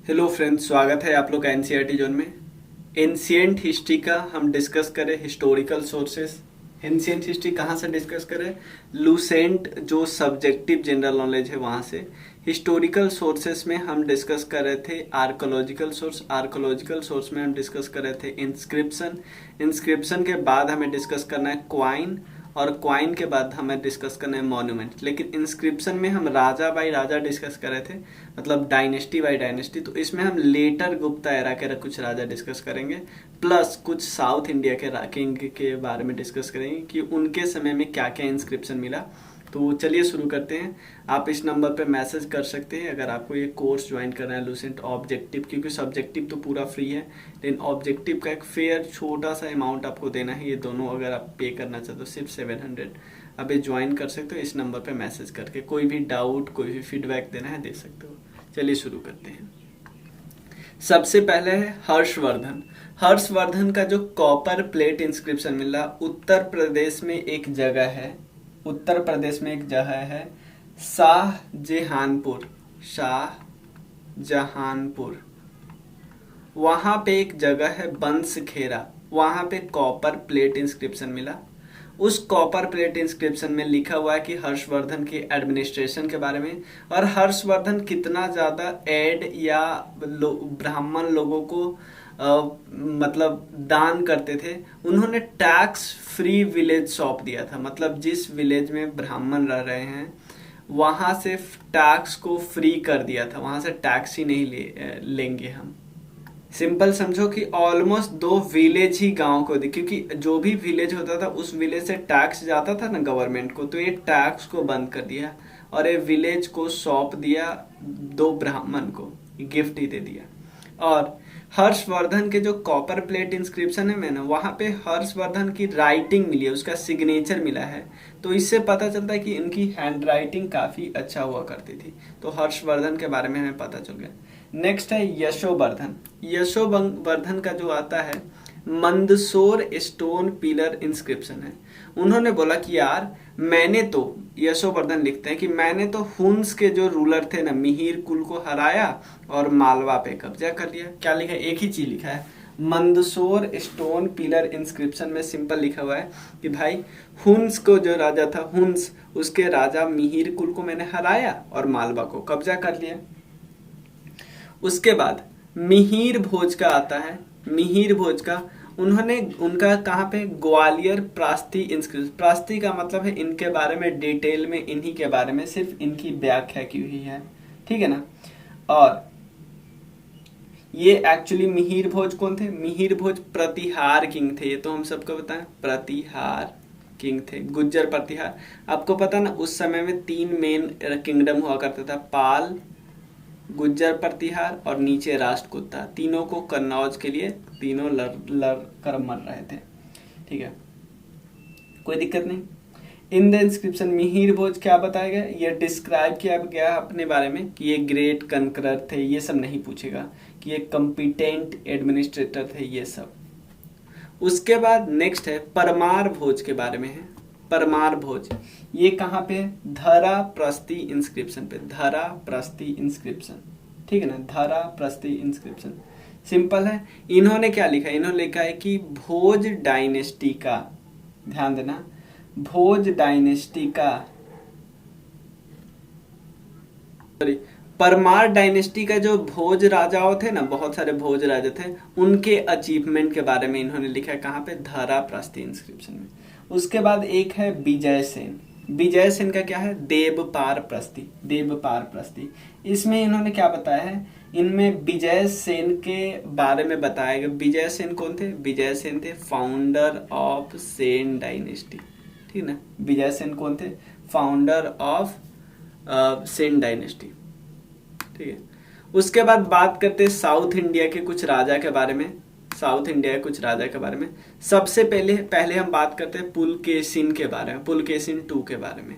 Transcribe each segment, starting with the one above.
Hello friends, स्वागत है आप लोग का एनसीईआरटी जोन में। एंशिएंट हिस्ट्री का हम डिस्कस करें, हिस्टोरिकल सोर्सेस। एंशिएंट हिस्ट्री कहाँ से डिस्कस करें? लूसेंट जो सब्जेक्टिव जनरल नॉलेज है वहाँ से। हिस्टोरिकल सोर्सेस में हम डिस्कस कर रहे थे आर्कोलॉजिकल सोर्स। आर्कोलॉजिकल सोर्स में हम डिस्कस कर रहे थे इंस्क्रिप्शन। इंस्क्रिप्शन के बाद हमें डिस्कस करना है क्वाइन, और क्वाइन के बाद हमें डिस्कस करना है मॉन्यूमेंट। लेकिन इंस्क्रिप्शन में हम राजा बाई राजा डिस्कस कर रहे थे, मतलब डायनेस्टी बाई डायनेस्टी। तो इसमें हम लेटर गुप्ता एरा के कुछ राजा डिस्कस करेंगे, प्लस कुछ साउथ इंडिया के किंग के बारे में डिस्कस करेंगे कि उनके समय में क्या क्या इंस्क्रिप्शन मिला। तो चलिए शुरू करते हैं। आप इस नंबर पे मैसेज कर सकते हैं अगर आपको ये कोर्स ज्वाइन करना है लूसेंट ऑब्जेक्टिव, क्योंकि सब्जेक्टिव तो पूरा फ्री है, लेकिन ऑब्जेक्टिव का एक फेयर छोटा सा अमाउंट आपको देना है। ये दोनों अगर आप पे करना चाहते हो सिर्फ 700, अब ये ज्वाइन कर सकते हो इस नंबर पे मैसेज करके। कोई भी डाउट, कोई भी फीडबैक देना है दे सकते हो। चलिए शुरू करते हैं। सबसे पहले है हर्षवर्धन। हर्षवर्धन का जो कॉपर प्लेट इंस्क्रिप्शन मिला उत्तर प्रदेश में एक जगह है, उत्तर प्रदेश में एक जगह है शाहजहानपुर। शाहजहानपुर वहां पे एक जगह है बंसखेड़ा, वहां पे कॉपर प्लेट इंस्क्रिप्शन मिला। उस कॉपर प्लेट इंस्क्रिप्शन में लिखा हुआ है कि हर्षवर्धन के एडमिनिस्ट्रेशन के बारे में, और हर्षवर्धन कितना ज्यादा एड या ब्राह्मण लोगों को मतलब दान करते थे। उन्होंने टैक्स फ्री विलेज सौंप दिया था, मतलब जिस विलेज में ब्राह्मण रह रहे हैं वहां से टैक्स को फ्री कर दिया था, वहां से टैक्स ही नहीं लेंगे हम। सिंपल समझो कि ऑलमोस्ट 2 विलेज ही गांव को दी, क्योंकि जो भी विलेज होता था उस विलेज से टैक्स जाता था ना गवर्नमेंट को, तो ये टैक्स को बंद कर दिया और ये विलेज को सौंप दिया 2 ब्राह्मण को, गिफ्ट ही दे दिया। और हर्षवर्धन के जो कॉपर प्लेट इंस्क्रिप्शन है मैंने वहां पे हर्षवर्धन की राइटिंग मिली है, उसका सिग्नेचर मिला है। तो इससे पता चलता है कि इनकी हैंड राइटिंग काफी अच्छा हुआ करती थी। तो हर्षवर्धन के बारे में हमें पता चल गया। नेक्स्ट है यशोवर्धन। यशोवर्धन का जो आता है मंदसौर स्टोन पिलर इंस्क्रिप्शन है। उन्होंने बोला कि यार मैंने तो, यशोवर्धन लिखते हैं कि मैंने तो हुन्स के जो रूलर थे ना मिहिर कुल को हराया और मालवा पे कब्जा कर लिया। क्या लिखा है? एक ही चीज लिखा है, मंदसौर स्टोन पिलर इंस्क्रिप्शन में सिंपल लिखा हुआ है कि भाई हुन्स को जो राजा था, हुन्स उसके राजा मिहिर कुल को मैंने हराया और मालवा को कब्जा कर लिया। उसके बाद मिहिर भोज का आता है। मिहिर भोज का उन्होंने, उनका कहाँ पे, ग्वालियर प्रास्ती इंस्क्रिप्शन। प्रास्ती का मतलब है इनके बारे में डिटेल में, इन्हीं के बारे में सिर्फ इनकी व्याख्या की हुई है, ठीक है ना। और ये एक्चुअली मिहिर भोज कौन थे? मिहिर भोज प्रतिहार किंग थे, ये तो हम सबको पता है, प्रतिहार किंग थे, गुज्जर प्रतिहार। आपको पता ना उस समय में 3 मेन किंगडम हुआ करता था, पाल, गुज्जर प्रतिहार और नीचे राष्ट्रकूटा। तीनों को कन्नौज के लिए तीनों लड़ कर मर रहे थे, ठीक है, कोई दिक्कत नहीं। इन द इंस्क्रिप्शन मिहिर भोज क्या बताया गया, ये डिस्क्राइब किया गया अपने बारे में कि ये ग्रेट कनकरर थे, ये सब नहीं पूछेगा कि ये कॉम्पिटेंट एडमिनिस्ट्रेटर थे, ये सब। उसके बाद नेक्स्ट है परमार भोज के बारे में है। परमार भोज ये कहाँ पे? धरा प्रस्ती इंस्क्रिप्शन पे, धरा प्रस्ती इंस्क्रिप्शन, ठीक है ना, धरा प्रस्ती इंस्क्रिप्शन। सिंपल है। इन्होंने क्या लिखा है? इन्होंने लिखा है कि भोज डायनेस्टी का, ध्यान देना, भोज डायनेस्टी का, सॉरी, परमार डायनेस्टी का जो भोज राजाओं थे ना, बहुत सारे भोज राजा थे, उनके अचीवमेंट के बारे में इन्होंने लिखा है कहाँ पे? धरा प्रस्ती इंस्क्रिप्शन में। उसके बाद एक है विजय सेन। विजय सेन का क्या है? देवपार प्रस्ती, देवपार प्रस्ती। इसमें इन्होंने क्या बताया है? इनमें विजय सेन के बारे में बताया गया। विजय सेन कौन थे? विजय सेन थे फाउंडर ऑफ सेन डायनेस्टी, ठीक ना। विजय सेन कौन थे? फाउंडर ऑफ सेन डायनेस्टी, ठीक है। उसके बाद बात करते हैं साउथ इंडिया के कुछ राजा के बारे में। साउथ इंडिया के कुछ राजा के बारे में सबसे पहले हम बात करते हैं पुलकेशिन के बारे में, पुलकेशिन 2 के बारे में।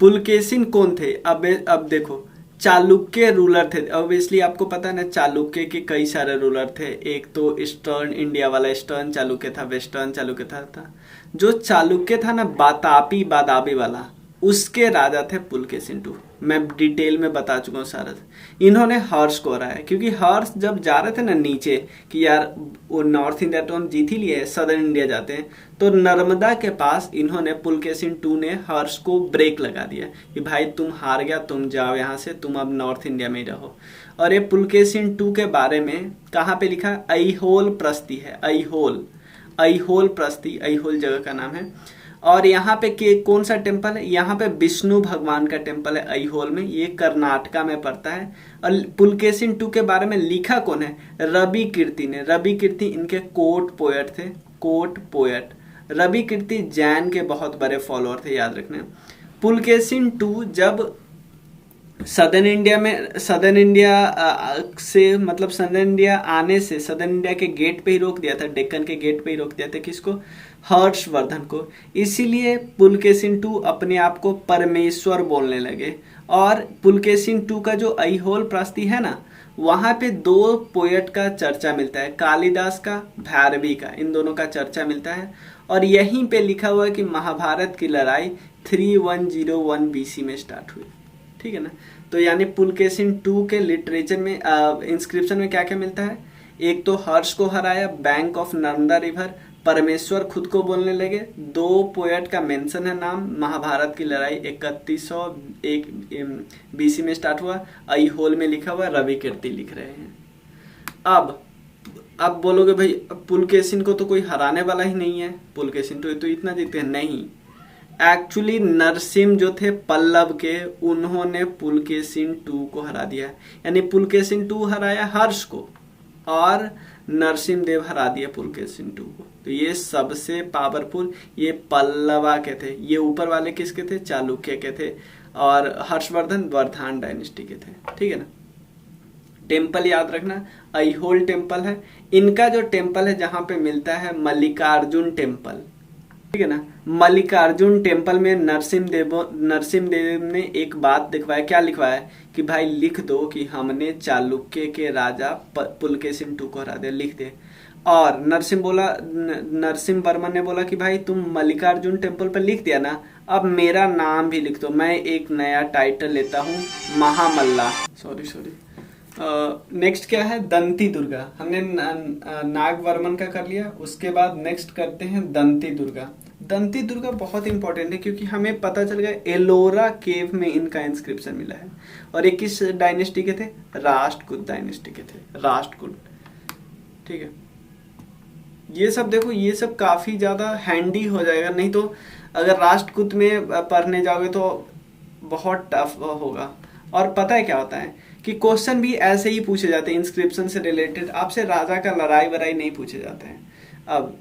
पुलकेशिन कौन थे? अब देखो, चालुक्य रूलर थे। ऑब्वियसली आपको पता है ना, चालुक्य के कई सारे रूलर थे। एक तो ईस्टर्न इंडिया वाला ईस्टर्न चालुक्य था, वेस्टर्न चालुक्य था। जो चालुक्य था ना, बातापी बादाबी वाला, उसके राजा थे पुलकेशिन II। मैं डिटेल में बता चुका हूँ सारा। इन्होंने हर्ष को हराया, क्योंकि हर्ष जब जा रहे थे ना नीचे कि यार वो नॉर्थ इंडिया तो हम जीत ही लिए, सदर्न इंडिया जाते हैं, तो नर्मदा के पास इन्होंने पुलकेशिन II ने हर्ष को ब्रेक लगा दिया कि भाई तुम हार गया, तुम जाओ यहाँ से, तुम अब नॉर्थ इंडिया में ही रहो। और ये पुलकेशिन II के बारे में कहाँ पे लिखा? ऐहोल प्रस्ती है, ऐहोल प्रस्ती, ऐहोल जगह का नाम है। और यहाँ पे कौन सा टेम्पल है? यहाँ पे विष्णु भगवान का टेम्पल है ऐहोल में, ये कर्नाटका में पड़ता है। और पुलकेशिन II के बारे में लिखा कौन है? रवि कीर्ति ने। रवि कीर्ति इनके कोर्ट पोएट थे, कोर्ट पोएट। रवि कीर्ति जैन के बहुत बड़े फॉलोअर थे, याद रखना। पुलकेशिन II जब सदर्न इंडिया से मतलब सदर्न इंडिया आने से, सदर्न इंडिया के गेट पे ही रोक दिया था, डेक्कन के गेट पे ही रोक दिया था। किसको? हर्षवर्धन को। इसीलिए पुलकेशिन II अपने आप को परमेश्वर बोलने लगे। और पुलकेशिन II का जो ऐहोल प्रस्ती है ना, वहां पे 2 पोएट का चर्चा मिलता है, कालिदास का, भैरवी का, इन दोनों का चर्चा मिलता है। और यहीं पे लिखा हुआ है कि महाभारत की लड़ाई 3101 BC में स्टार्ट हुई। ठीक है ना? तो यानी पुलकेशिन II के लिटरेचर में इंस्क्रिप्शन में क्या क्या मिलता है? एक तो हर्ष को हराया, बैंक ऑफ नर्मदा रिवर, परमेश्वर खुद को बोलने लगे, 2 पोएट का मेंशन है नाम, महाभारत की लड़ाई 3101 BC में स्टार्ट हुआ, ऐहोल में लिखा हुआ, रवि कीर्ति लिख रहे हैं। अब बोलोगे भाई पुलकेशिन को तो कोई हराने वाला ही नहीं है, पुलकेशिन तो इतना जीते हैं। नहीं, एक्चुअली नरसिम्हा जो थे पल्लव के, उन्होंने पुलकेशिन II को हरा दिया। यानी पुलकेशिन II हराया हर्ष को और नरसिम्हा देव हरा दिया पुलकेशिन II को। तो ये सबसे पावरफुल ये पल्लवा के थे। ये ऊपर वाले किसके थे? चालुक्य के थे। और हर्षवर्धन वर्धमान डायनेस्टी के थे। ठीक है ना? टेम्पल याद रखना, ऐहोल टेम्पल है। इनका जो टेम्पल है जहां पे मिलता है मल्लिकार्जुन टेम्पल। ठीक है ना? मल्लिकार्जुन टेम्पल में नरसिम्हा देव ने एक बात लिखवाया। क्या लिखवाया? कि भाई लिख दो कि हमने चालुक्य के राजा पुलकेशिन II को हरा दिया, लिख दे। और नरसिम्हा वर्मन ने बोला कि भाई तुम मल्लिकार्जुन टेम्पल पर लिख दिया ना, अब मेरा नाम भी लिख दो, मैं एक नया टाइटल लेता हूँ, महामल्ला। सॉरी नेक्स्ट क्या है? दंती दुर्गा। हमने नागवर्मन का कर लिया, उसके बाद नेक्स्ट करते हैं दंती दुर्गा। दंती दुर्गा बहुत इंपॉर्टेंट है क्योंकि हमें पता चल गया एलोरा केव में इनका इंस्क्रिप्शन मिला है। और ये किस डायनेस्टी के थे? राष्ट्रकूट डायनेस्टी के थे, राष्ट्रकूट। ठीक है, ये सब देखो, ये सब काफी ज्यादा हैंडी हो जाएगा, नहीं तो अगर राष्ट्रकूट में पढ़ने जाओगे तो बहुत टफ होगा। और पता है क्या होता है कि क्वेश्चन भी ऐसे ही पूछे जाते हैं इंस्क्रिप्शन से रिलेटेड, आपसे राजा का लड़ाई वड़ाई नहीं पूछे जाते हैं। अब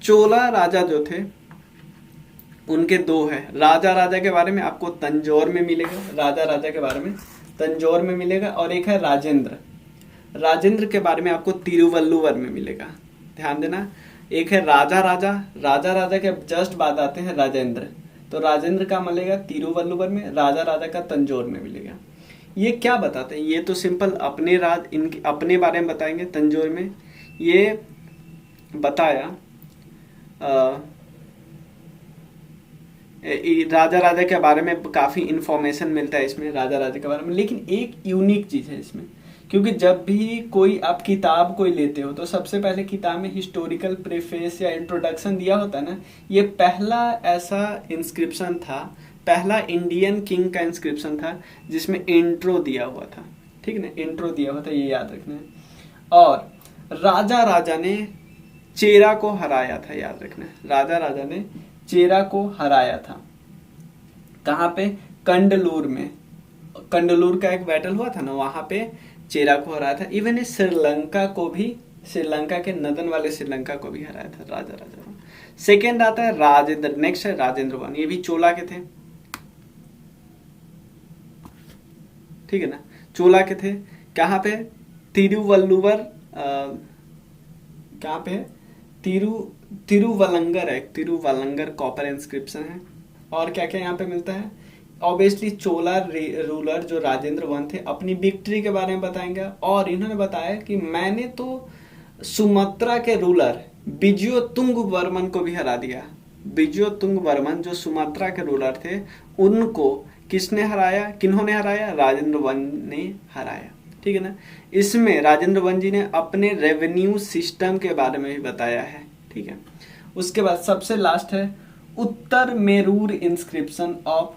चोला राजा जो थे उनके 2 है। राजा के बारे में आपको तंजौर में मिलेगा, राजा के बारे में तंजौर में मिलेगा। और एक है राजेंद्र के बारे में आपको तिरुवल्लुवर में मिलेगा। ध्यान देना, एक है राजा के जस्ट बाद आते हैं राजेंद्र। तो राजेंद्र का मिलेगा तिरुवल्लुवर में, राजा का तंजौर में मिलेगा। ये क्या बताते हैं? ये तो सिंपल अपने बारे में बताएंगे। तंजौर में ये बताया राजा के बारे में काफी इंफॉर्मेशन मिलता है इसमें, राजा के बारे में। लेकिन एक यूनिक चीज है इसमें, क्योंकि जब भी कोई आप किताब कोई लेते हो तो सबसे पहले किताब में हिस्टोरिकल प्रेफेस या इंट्रोडक्शन दिया होता है ना। ये पहला ऐसा इंस्क्रिप्शन था, पहला इंडियन किंग का इंस्क्रिप्शन था जिसमें इंट्रो दिया हुआ था। ठीक है ना? इंट्रो दिया हुआ था, ये याद रखना है। और राजा ने चेरा को हराया था, याद रखना। राजा ने चेरा को हराया था। कहाँ पे? कंडलूर में। कंडलूर का एक बैटल हुआ था ना, वहां पे चेरा को हराया था। इवन श्रीलंका के नदन वाले श्रीलंका को भी हराया था राजा। सेकेंड आता है राजेंद्र। नेक्स्ट है राजेंद्र वन, ये भी चोला के थे। ठीक है ना? चोला के थे। कहाँ पे? तिरुवल्लुवर। कहाँ पे? तिरुवलंगर है, तिरुवलंगर कॉपर इंस्क्रिप्शन है। और क्या क्या यहाँ पे मिलता है? ऑब्वियसली चोला रूलर जो राजेंद्र वन थे अपनी विक्ट्री के बारे में बताएंगे। और इन्होंने बताया कि मैंने तो सुमात्रा के रूलर विजयोतुंग वर्मन को भी हरा दिया। विजयोतुंग वर्मन जो सुमात्रा के रूलर थे, उनको किसने हराया, किन्होंने हराया, राजेंद्र वन ने हराया। ठीक है ना। इसमें राजेंद्र वन जी ने अपने रेवेन्यू सिस्टम के बारे में भी बताया है। ठीक है। उसके बाद सबसे लास्ट है उत्तर मेरूर इंस्क्रिप्शन ऑफ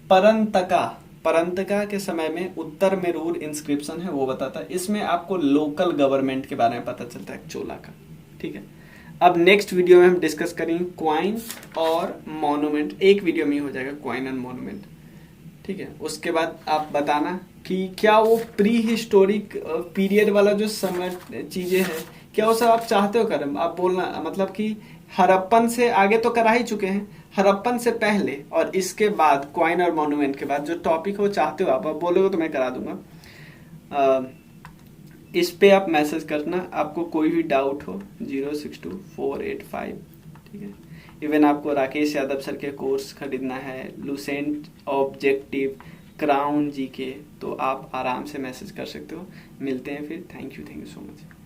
परंतका। परंतका के समय में उत्तर मेरूर इंस्क्रिप्शन है वो बताता है। इसमें आपको लोकल गवर्नमेंट के बारे में पता चलता है चोला का। ठीक है। अब नेक्स्ट वीडियो में हम डिस्कस करेंगे क्वाइन और मॉन्यूमेंट। एक वीडियो में ही हो जाएगा क्वाइन एंड मॉन्यूमेंट। ठीक है। उसके बाद आप बताना कि क्या वो प्री हिस्टोरिक पीरियड वाला जो समय चीजें हैं, क्या वो सब आप चाहते हो करें। आप बोलना मतलब कि हड़प्पन से आगे तो करा ही चुके हैं, हड़प्पन से पहले और इसके बाद क्वाइन और मॉन्यूमेंट के बाद जो टॉपिक हो चाहते हो आप बोलोगे तो मैं करा दूंगा। इस पे आप मैसेज करना, आपको कोई भी डाउट हो 062485। ठीक है। इवन आपको राकेश यादव सर के कोर्स खरीदना है, लुसेंट ऑब्जेक्टिव, क्राउन जीके, तो आप आराम से मैसेज कर सकते हो। मिलते हैं फिर। Thank you so much.